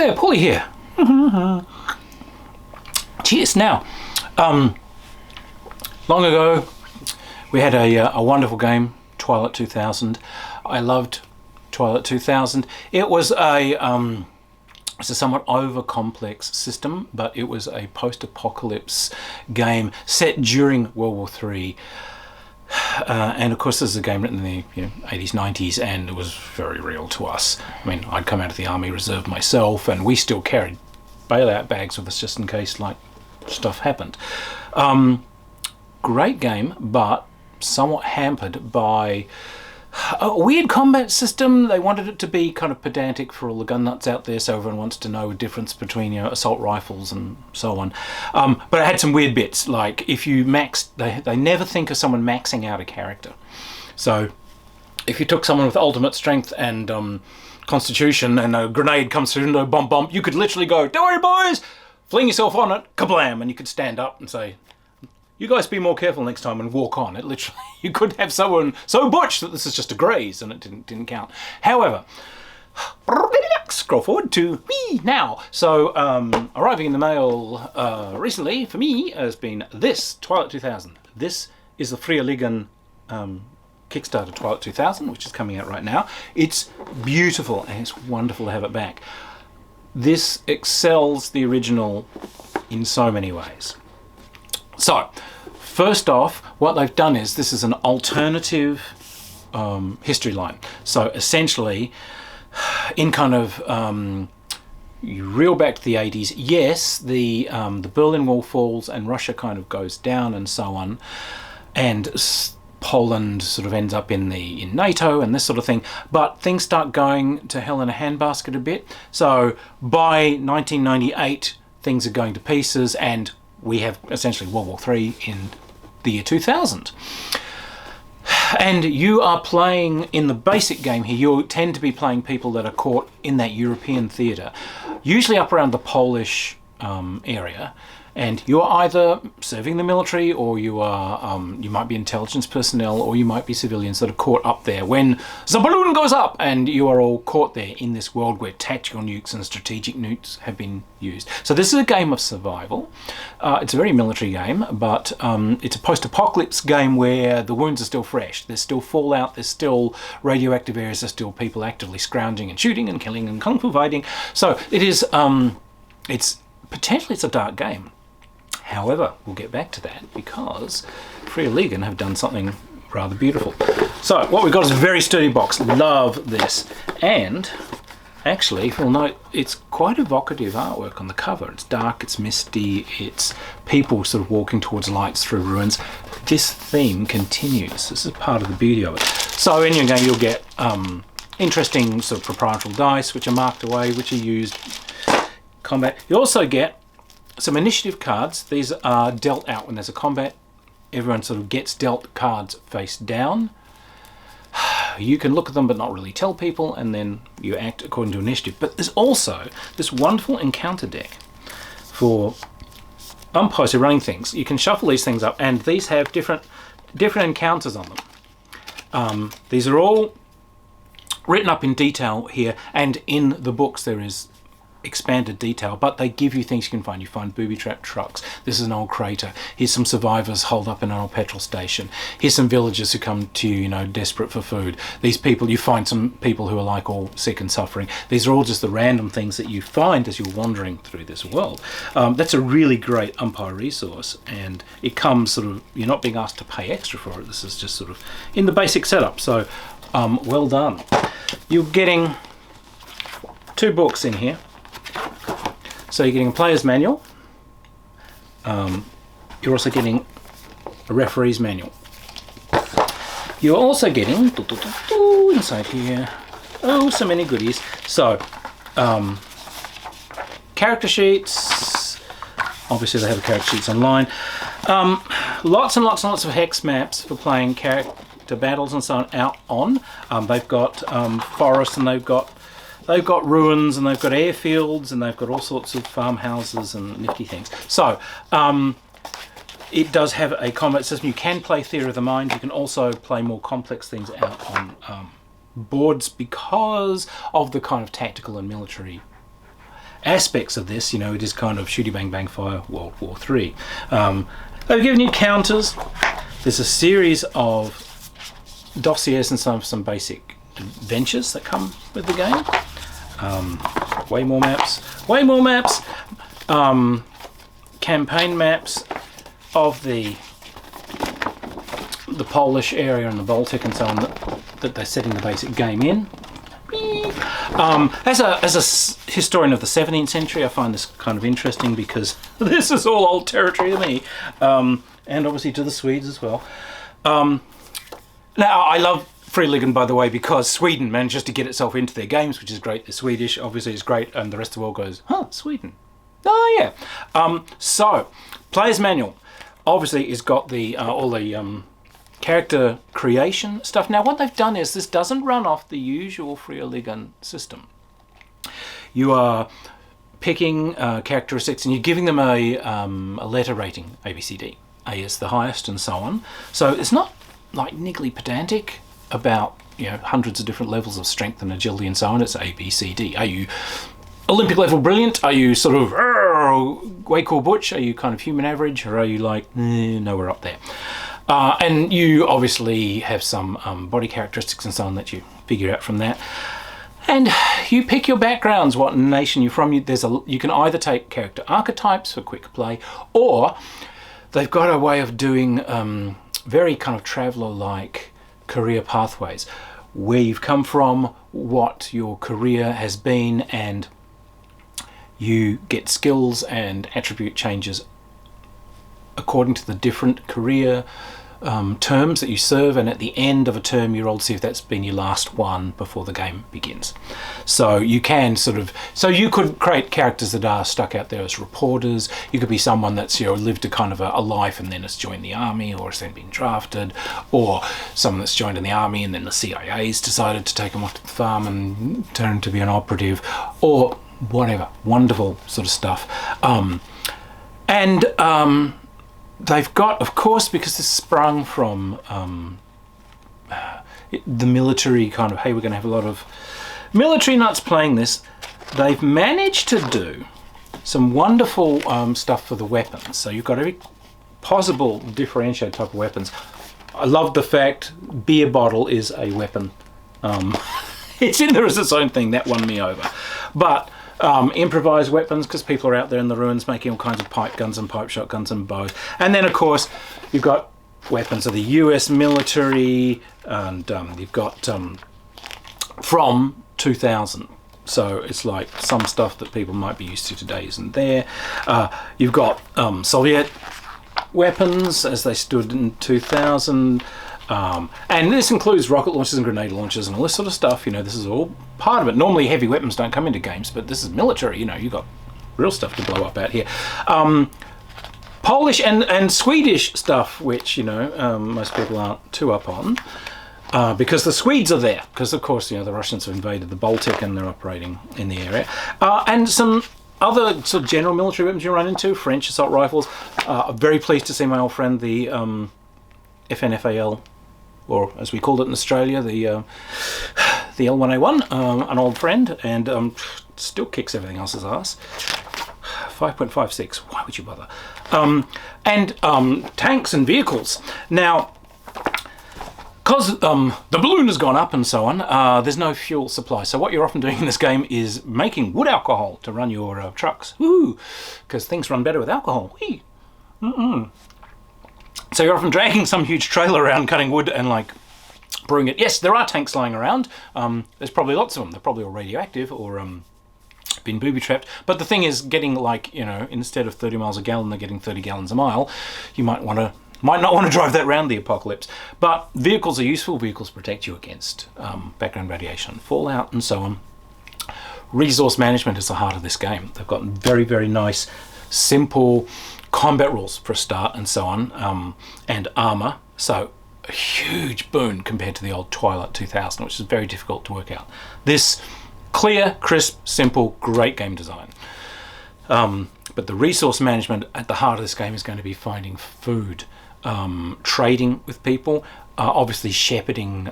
there, Paulie here. Cheers. Now, long ago, we had a wonderful game, Twilight 2000. I loved Twilight 2000. It was it's a somewhat over-complex system, but it was a post-apocalypse game set during World War III. And of course, this is a game written in the 80s, 90s, and it was very real to us. I mean, I'd come out of the Army Reserve myself, and we still carried bailout bags with us just in case, like, stuff happened. Great game, but somewhat hampered by a weird combat system. They wanted it to be kind of pedantic for all the gun nuts out there, so everyone wants to know the difference between assault rifles and so on. But it had some weird bits, like if you maxed, they never think of someone maxing out a character. So if you took someone with ultimate strength and constitution and a grenade comes through and a bomb, you could literally go, "Don't worry boys," fling yourself on it, kablam, and you could stand up and say, "You guys be more careful next time," and walk on. It literally, you could have someone so butch that this is just a graze and it didn't count. However, scroll forward to me now. So arriving in the mail recently for me has been this Twilight 2000. This is the Fria-Ligan Kickstarter Twilight 2000, which is coming out right now. It's beautiful and it's wonderful to have it back. This excels the original in so many ways. So, first off, what they've done is this is an alternative history line. So essentially, in kind of you reel back to the 80s. Yes, the Berlin Wall falls and Russia kind of goes down and so on, and Poland sort of ends up in NATO and this sort of thing. But things start going to hell in a handbasket a bit. So by 1998, things are going to pieces, and we have essentially World War III in the year 2000. And you are playing, in the basic game here, you tend to be playing people that are caught in that European theatre, usually up around the Polish area. And you're either serving the military, or you are you might be intelligence personnel, or you might be civilians that are caught up there when the balloon goes up, and you are all caught there in this world where tactical nukes and strategic nukes have been used. So this is a game of survival. It's a very military game, but it's a post-apocalypse game where the wounds are still fresh. There's still fallout, there's still radioactive areas, there's still people actively scrounging and shooting and killing and kung fu fighting. So it is, it's potentially it's a dark game. However, we'll get back to that because Fria-Ligan have done something rather beautiful. So what we've got is a very sturdy box. Love this. And actually, if you'll note, it's quite evocative artwork on the cover. It's dark, it's misty, it's people sort of walking towards lights through ruins. This theme continues. This is part of the beauty of it. So in your game, you'll get interesting sort of proprietary dice, which are marked away, which are used combat. You also get some initiative cards. These are dealt out when there's a combat. Everyone sort of gets dealt cards face down. You can look at them but not really tell people, and then you act according to initiative. But there's also this wonderful encounter deck for umpires who are running things. You can shuffle these things up, and these have different encounters on them. These are all written up in detail here, and in the books there is expanded detail, but they give you things you can find. You find booby-trapped trucks. This is an old crater. Here's some survivors holed up in an old petrol station. Here's some villagers who come to you, desperate for food. These people, you find some people who are like all sick and suffering. These are all just the random things that you find as you're wandering through this world. That's a really great umpire resource, and it comes sort of, you're not being asked to pay extra for it. This is just sort of in the basic setup. So well done. You're getting 2 books in here. So you're getting a player's manual. You're also getting a referee's manual. You're also getting inside here, so many goodies. So character sheets. Obviously they have the character sheets online. Lots and lots and lots of hex maps for playing character battles and so on out on. They've got forests, and they've got ruins, and they've got airfields, and they've got all sorts of farmhouses and nifty things. So it does have a combat system. You can play Theatre of the Mind. You can also play more complex things out on boards because of the kind of tactical and military aspects of this. It is kind of shooty bang bang fire World War III. They've given you counters. There's a series of dossiers and some basic adventures that come with the game. Way more maps. Campaign maps of the Polish area and the Baltic and so on that they're setting the basic game in. As a historian of the 17th century, I find this kind of interesting because this is all old territory to me, and obviously to the Swedes as well. Now, I love Free Ligan, by the way, because Sweden manages to get itself into their games, which is great. They're Swedish, obviously it's great, and the rest of the world goes, huh, Sweden. Oh yeah. So, Player's Manual obviously has got the all the character creation stuff. Now what they've done is this doesn't run off the usual Free Ligan system. You are picking characteristics and you're giving them a letter rating, A, B, C, D. A is the highest and so on. So it's not like niggly pedantic about hundreds of different levels of strength and agility and so on. It's A, B, C, D. Are you Olympic level brilliant? Are you sort of way cool butch? Are you kind of human average? Or are you like nowhere up there? And you obviously have some body characteristics and so on that you figure out from that. And you pick your backgrounds, what nation you're from. You can either take character archetypes for quick play, or they've got a way of doing very kind of traveller-like career pathways, where you've come from, what your career has been, and you get skills and attribute changes according to the different career terms that you serve, and at the end of a term you roll to see if that's been your last one before the game begins. So you can you could create characters that are stuck out there as reporters. You could be someone that's lived a kind of a life and then has joined the army, or has then been drafted, or someone that's joined in the army and then the CIA's decided to take them off to the farm and turn him to be an operative, or whatever. Wonderful sort of stuff. They've got, of course, because this sprung from the military kind of, hey, we're going to have a lot of military nuts playing this, they've managed to do some wonderful stuff for the weapons. So you've got every possible differentiated type of weapons. I love the fact beer bottle is a weapon. It's in there as its own thing. That won me over. But improvised weapons, because people are out there in the ruins making all kinds of pipe guns and pipe shotguns and bows. And then, of course, you've got weapons of the US military, and you've got from 2000. So it's like some stuff that people might be used to today isn't there. You've got Soviet weapons as they stood in 2000. And this includes rocket launchers and grenade launchers and all this sort of stuff. This is all part of it. Normally heavy weapons don't come into games, but this is military. You've got real stuff to blow up out here. Polish and Swedish stuff, which, most people aren't too up on, because the Swedes are there. Because, of course, the Russians have invaded the Baltic and they're operating in the area. And some other sort of general military weapons you run into, French assault rifles. I'm very pleased to see my old friend, the FNFAL, or as we called it in Australia, the L1A1, an old friend, and still kicks everything else's ass. 5.56, why would you bother? And tanks and vehicles. Now, because the balloon has gone up and so on, there's no fuel supply. So what you're often doing in this game is making wood alcohol to run your trucks. Woo! Because things run better with alcohol. Whee! So you're often dragging some huge trailer around cutting wood and brewing it. Yes, there are tanks lying around. There's probably lots of them. They're probably all radioactive or been booby-trapped. But the thing is, getting instead of 30 miles a gallon, they're getting 30 gallons a mile. You might not want to drive that round the apocalypse. But vehicles are useful. Vehicles protect you against background radiation, fallout, and so on. Resource management is the heart of this game. They've got very, very nice, simple combat rules for a start and so on, and armor. So a huge boon compared to the old Twilight 2000, which is very difficult to work out. This clear, crisp, simple, great game design. But the resource management at the heart of this game is going to be finding food, trading with people. obviously shepherding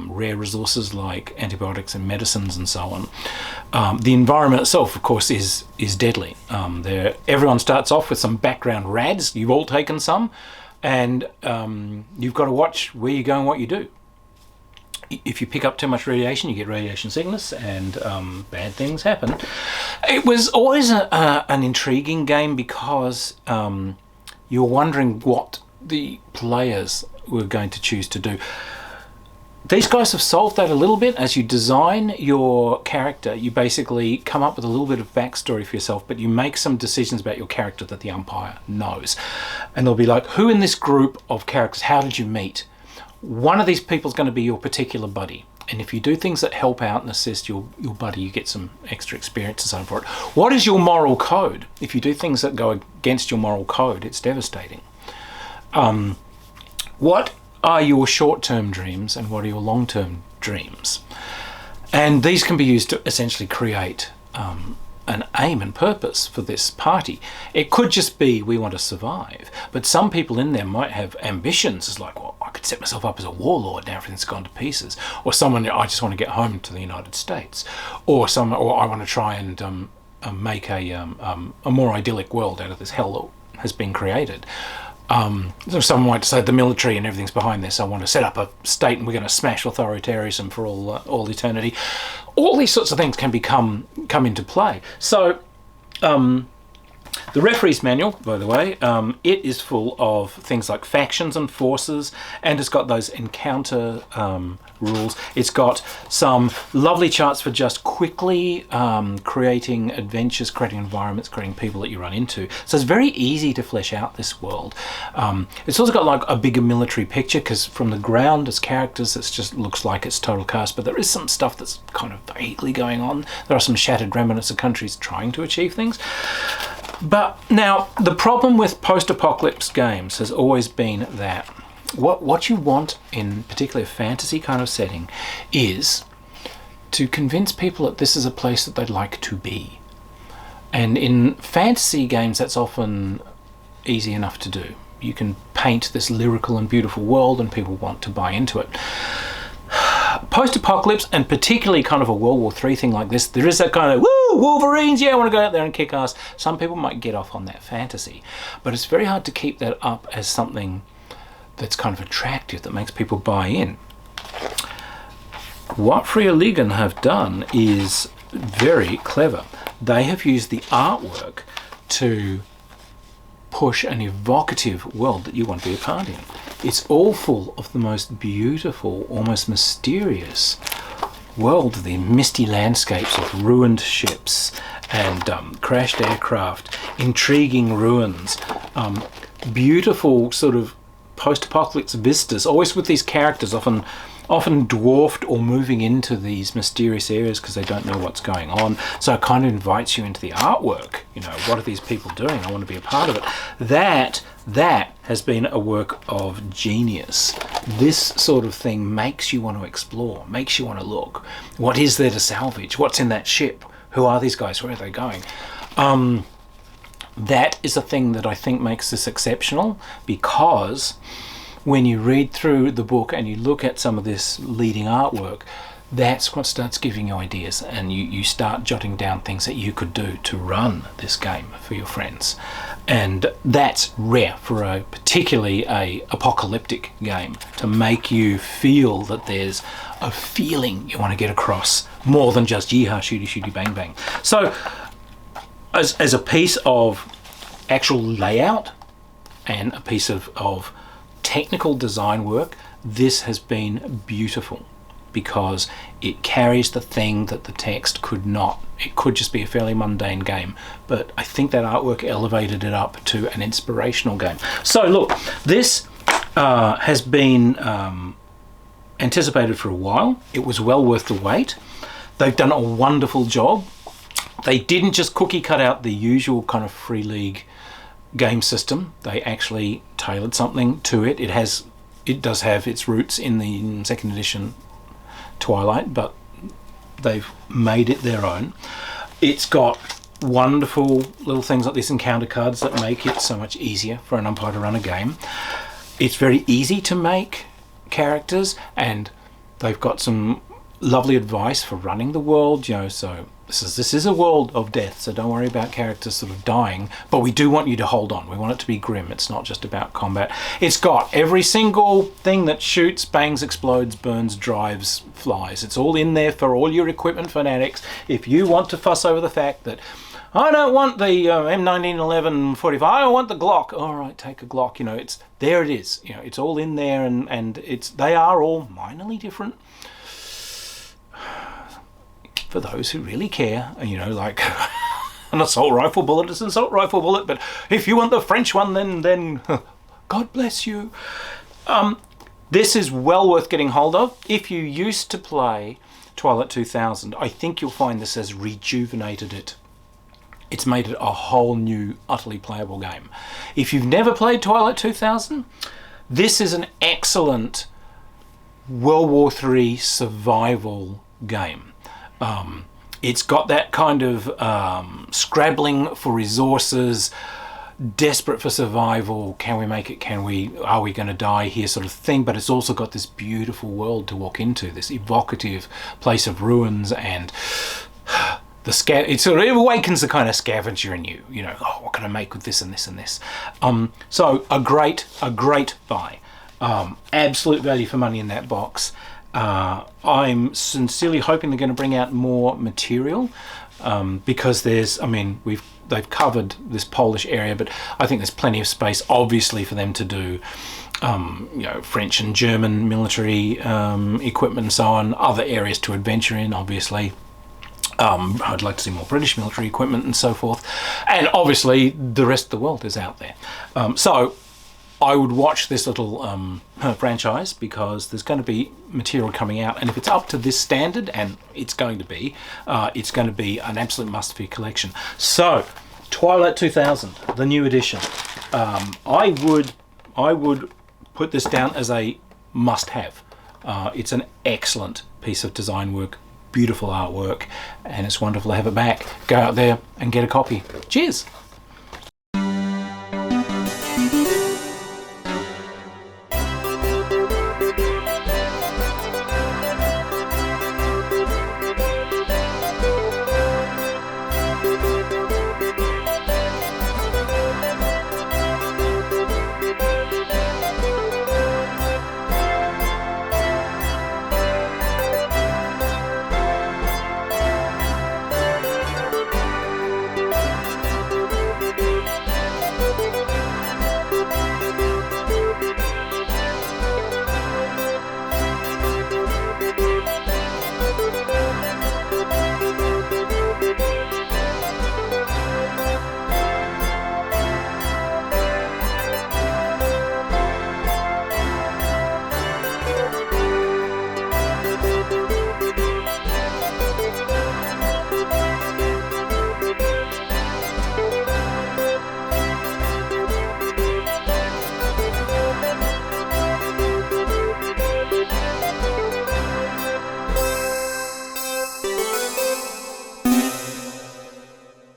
rare resources like antibiotics and medicines and so on. The environment itself, of course, is deadly. Everyone starts off with some background rads. You've all taken some, and you've got to watch where you go and what you do. If you pick up too much radiation, you get radiation sickness, and bad things happen. It was always an intriguing game because you're wondering what the players were going to choose to do. These guys have solved that a little bit. As you design your character, you basically come up with a little bit of backstory for yourself, but you make some decisions about your character that the umpire knows. And they'll be like, who in this group of characters, how did you meet? One of these people is going to be your particular buddy. And if you do things that help out and assist your buddy, you get some extra experience and so on for it. What is your moral code? If you do things that go against your moral code, it's devastating. What are your short-term dreams and what are your long-term dreams? And these can be used to essentially create an aim and purpose for this party. It could just be we want to survive, but some people in there might have ambitions. It's like, well, I could set myself up as a warlord now everything's gone to pieces, or someone, I just want to get home to the United States, or I want to try and make a more idyllic world out of this hell that has been created. So someone might say the military and everything's behind this. I want to set up a state and we're going to smash authoritarianism for all eternity. All these sorts of things can come into play. So the referee's manual, by the way, it is full of things like factions and forces, and it's got those encounter rules. It's got some lovely charts for just quickly creating adventures, creating environments, creating people that you run into. So it's very easy to flesh out this world. It's also got like a bigger military picture, because from the ground as characters it just looks like it's total chaos, but there is some stuff that's kind of vaguely going on. There are some shattered remnants of countries trying to achieve things. But now the problem with post-apocalypse games has always been that what you want in particularly a fantasy kind of setting is to convince people that this is a place that they'd like to be. And in fantasy games that's often easy enough to do. You can paint this lyrical and beautiful world and people want to buy into it. Post-apocalypse, and particularly kind of a World War III thing like this, there is that kind of, woo, Wolverines, yeah, I want to go out there and kick ass. Some people might get off on that fantasy, but it's very hard to keep that up as something that's kind of attractive, that makes people buy in. What Freya Ligon have done is very clever. They have used the artwork to push an evocative world that you want to be a part in. It's all full of the most beautiful, almost mysterious world, the misty landscapes of ruined ships and crashed aircraft, intriguing ruins, beautiful sort of post-apocalypse vistas, always with these characters often dwarfed or moving into these mysterious areas because they don't know what's going on. So it kind of invites you into the artwork. You know, what are these people doing? I want to be a part of it. That has been a work of genius. This sort of thing makes you want to explore, makes you want to look. What is there to salvage? What's in that ship? Who are these guys? Where are they going? That is a thing that I think makes this exceptional, because when you read through the book and you look at some of this leading artwork, that's what starts giving you ideas, and you start jotting down things that you could do to run this game for your friends. And that's rare for particularly a apocalyptic game, to make you feel that there's a feeling you want to get across more than just yeehaw, shooty, shooty, bang, bang. So as a piece of actual layout and a piece of technical design work, this has been beautiful, because it carries the thing that the text could not. It could just be a fairly mundane game, but I think that artwork elevated it up to an inspirational game. So look, this has been anticipated for a while. It was well worth the wait. They've done a wonderful job. They didn't just cookie cut out the usual kind of Free League game system. They actually tailored something to it. It does have its roots in the second edition Twilight, but they've made it their own. It's got wonderful little things like this encounter cards that make it so much easier for an umpire to run a game. It's very easy to make characters, and they've got some lovely advice for running the world, so this is a world of death, so don't worry about characters sort of dying, but we do want you to hold on. We want it to be grim. It's not just about combat. It's got every single thing that shoots, bangs, explodes, burns, drives, flies. It's all in there for all your equipment fanatics. If you want to fuss over the fact that I don't want the M1911 I want the Glock. All right, take a Glock. It's there. It is. It's all in there, and they are all minorly different. For those who really care, like an assault rifle bullet is an assault rifle bullet, but if you want the French one, then God bless you. This is well worth getting hold of. If you used to play Twilight 2000, I think you'll find this has rejuvenated it. It's made it a whole new, utterly playable game. If you've never played Twilight 2000, this is an excellent World War III survival game. It's got that kind of scrabbling for resources, desperate for survival, can we make it, are we going to die here sort of thing, but it's also got this beautiful world to walk into, this evocative place of ruins, and it sort of awakens the kind of scavenger in you, what can I make with this and this and this. So a great buy. Absolute value for money in that box. I'm sincerely hoping they're going to bring out more material, because they've covered this Polish area, but I think there's plenty of space, obviously, for them to do, French and German military equipment and so on, other areas to adventure in, obviously. I'd like to see more British military equipment and so forth, and obviously the rest of the world is out there. So I would watch this little franchise, because there's going to be material coming out, and if it's up to this standard, and it's going to be an absolute must-for collection. So, Twilight 2000, the new edition. I would put this down as a must-have. It's an excellent piece of design work, beautiful artwork, and it's wonderful to have it back. Go out there and get a copy. Cheers!